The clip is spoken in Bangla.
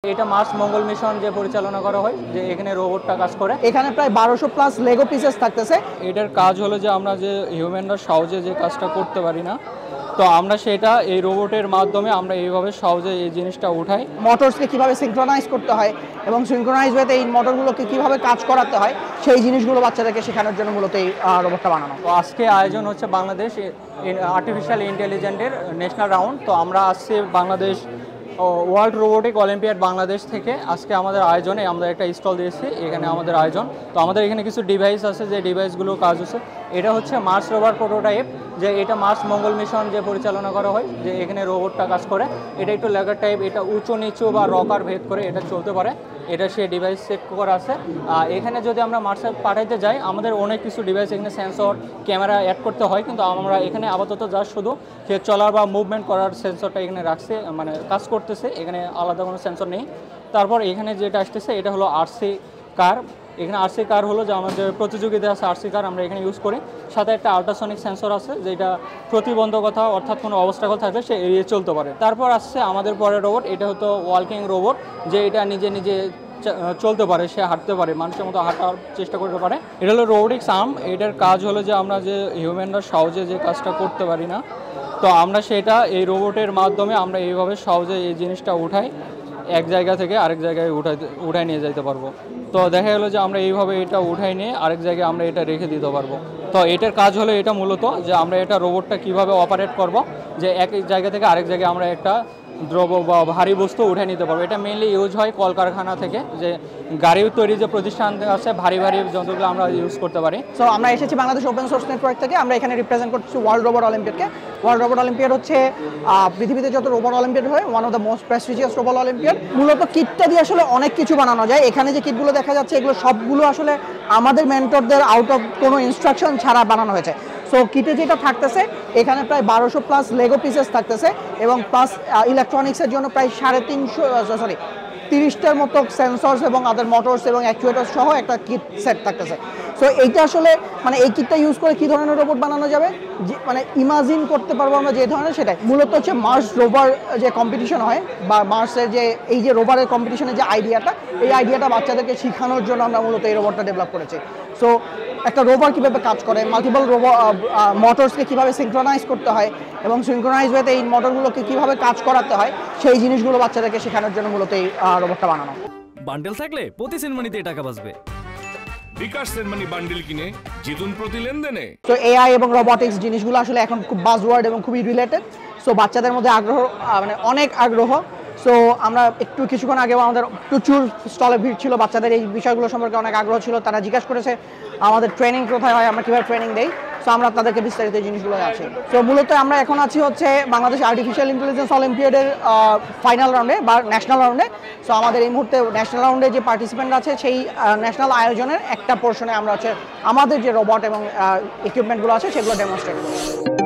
এটা মার্স মঙ্গল মিশন যে পরিচালনা করা হয়, যে এখানে রোবটটা কাজ করে। এখানে প্রায় 1200 প্লাস লেগো পিসেস থাকতেছে। এটার কাজ হলো যে আমরা যে হিউম্যানরা সহজে যে কাজটা করতে পারি না, তো আমরা সেটা এই রোবটের মাধ্যমে আমরা এইভাবে সহজে এই জিনিসটা উঠাই। মোটরসকে কিভাবে সিনক্রোনাইজ করতে হয় এবং সিনক্রোনাইজ ওয়েতে এই মোটরগুলোকে কিভাবে কাজ করাতে হয় সেই জিনিসগুলো বাচ্চাদেরকে শেখানোর জন্য মূলত এই রোবটটা বানানো। তো আজকে আয়োজন হচ্ছে বাংলাদেশ আর্টিফিশিয়াল ইন্টেলিজেন্টের ন্যাশনাল রাউন্ড। তো আমরা আসছি Bangladesh world robotic olympiad Bangladesh থেকে। আজকে আমাদের আয়োজনে আমরা একটা স্টল দিয়েছি, এখানে আমাদের আয়োজন। তো আমাদের এখানে কিছু ডিভাইস আছে, যে ডিভাইসগুলো কাজ হচ্ছে। এটা হচ্ছে মার্স রোভার প্রোটোটাইপ, যে এটা মার্স মঙ্গল মিশন যে পরিচালনা করা হয়, যে এখানে রোবটটা কাজ করে। এটা একটু লেগার টাইপ, এটা উঁচু নিচু বা রকার ভেদ করে এটা চলতে পারে। এটা সে ডিভাইস সেট করা আছে। এখানে যদি আমরা মার্সে পাঠাইতে যাই, আমাদের অনেক কিছু ডিভাইস এখানে সেন্সর ক্যামেরা অ্যাড করতে হয়, কিন্তু আমরা এখানে আপাতত যা শুধু সে চলার বা মুভমেন্ট করার সেন্সরটা এখানে রাখছে, মানে কাজ করতেছে। এখানে আলাদা কোনো সেন্সর নেই। তারপর এখানে যেটা আসতেছে এটা হলো আরসি কার। এখানে আরসি কার হলো যে আমাদের প্রতিযোগিতা আছে, আরসি কার আমরা এখানে ইউজ করি। সাথে একটা আল্ট্রাসনিক সেন্সর আছে, যেটা প্রতিবন্ধকতা অর্থাৎ কোনো অবস্ট্রাকল থাকলে সে এড়িয়ে চলতে পারে। তারপর আসছে আমাদের পরের রোবট, এটা হতো ওয়াকিং রোবট, যে এটা নিজে নিজে চলতে পারে, সে হাঁটতে পারে, মানুষের মতো হাঁটার চেষ্টা করতে পারে। এটা হলো রোবোটিক্স আর্ম। এটার কাজ হলো যে আমরা যে হিউম্যানরা সহজে যে কাজটা করতে পারি না, তো আমরা সেটা এই রোবটের মাধ্যমে আমরা এইভাবে সহজে এই জিনিসটা উঠাই, এক জায়গা থেকে আরেক জায়গায় উঠাই নিয়ে যেতে পারবো। তো দেখা গেলো যে আমরা এইভাবে এটা উঠাই নিয়ে আরেক জায়গায় আমরা এটা রেখে দিতে পারবো। তো এটার কাজ হলো এটা মূলত যে আমরা এটা রোবটটা কিভাবে অপারেট করব, যে এক জায়গা থেকে আরেক জায়গায় আমরা একটা দ্রব্য বা ভারী বস্তু উঠে নিতে পারবো। এটা মেইনলি ইউজ হয় কলকারখানা থেকে, যে গাড়ি তৈরি যে প্রতিষ্ঠান আছে, ভারী ভারী যন্ত্রগুলো আমরা ইউজ করতে পারি। সো আমরা এসেছি বাংলাদেশ ওপেন সোর্স নেটওয়ার্ক থেকে। আমরা এখানে রিপ্রেজেন্ট করছি ওয়ার্ল্ড রোবট অলিম্পিয়াডকে। ওয়ার্ল্ড রোবট অলিম্পিয়াড হচ্ছে পৃথিবীতে যত রোবট অলিম্পিয়াড হয়, one of the most prestigious robot olympiad. মূলত কিটটা দিয়ে আসলে অনেক কিছু বানানো যায়। এখানে যে কিটগুলো দেখা যাচ্ছে, এগুলো সবগুলো আসলে আমাদের মেন্টরদের আউট অফ কোনো ইনস্ট্রাকশন ছাড়া বানানো হয়েছে। সো কিটে যেটা থাকতেছে, এখানে প্রায় 1200 প্লাস লেগো পিসেস থাকতেছে এবং প্লাস ইলেকট্রনিক্সের জন্য প্রায় 30টার মতো সেন্সরস এবং আদার মোটরস এবং অ্যাকচুয়েটার্স সহ একটা কিট সেট থাকতেছে। সো এইটা আসলে মানে এই কিটটা ইউজ করে কী ধরনের রোবট বানানো যাবে, মানে ইমাজিন করতে পারবো আমরা যে ধরনের, সেটাই মূলত হচ্ছে মার্স রোভার যে কম্পিটিশন হয় বা মার্সের যে এই যে রোভারের কম্পিটিশনের যে আইডিয়াটা, এই আইডিয়াটা বাচ্চাদেরকে শেখানোর জন্য আমরা মূলত এই রোবটটা ডেভেলপ করেছি। সো একটা রোভার কীভাবে কাজ করে, মাল্টিপল মোটরসকে কীভাবে সিনক্রোনাইজ করতে হয় এবং সিনক্রোনাইজ ওয়েতে এই মোটরগুলোকে কীভাবে কাজ করাতে হয় সেই জিনিসগুলো বাচ্চাদেরকে শেখানোর জন্য মূলত এই রোবটটা বানানো। বান্ডেল থাকলে প্রতি সেনমানিতে টাকা বাঁচবে। বিকাশ সেনমানি বান্ডেল কিনে জিতুন প্রতি লেনদেনে। তো এআই এবং রোবোটিক্স জিনিসগুলো আসলে এখন খুব বাজওয়ার্ড এবং খুবই রিলেটেড। সো বাচ্চাদের মধ্যে আগ্রহ, মানে অনেক আগ্রহ। সো আমরা কিছুক্ষণ আগেও আমাদের প্রচুর স্টলে ভিড় ছিল, বাচ্চাদের এই বিষয়গুলো সম্পর্কে অনেক আগ্রহ ছিল। তারা জিজ্ঞাসা করেছে আমাদের ট্রেনিং কোথায় হয়, আমরা কীভাবে ট্রেনিং দেই। সো আমরা তাদেরকে বিস্তারিত জিনিসগুলো আছি। সো মূলত আমরা এখন আছি হচ্ছে বাংলাদেশ আর্টিফিশিয়াল ইন্টেলিজেন্স অলিম্পিয়াডের ফাইনাল রাউন্ডে বা ন্যাশনাল রাউন্ডে। সো আমাদের এই মুহূর্তে ন্যাশনাল রাউন্ডে যে পার্টিসিপেন্ট আছে, সেই ন্যাশনাল আয়োজনের একটা পোর্শনে আমরা হচ্ছে আমাদের যে রোবট এবং ইকুইপমেন্টগুলো আছে সেগুলো ডেমনস্ট্রেট করি।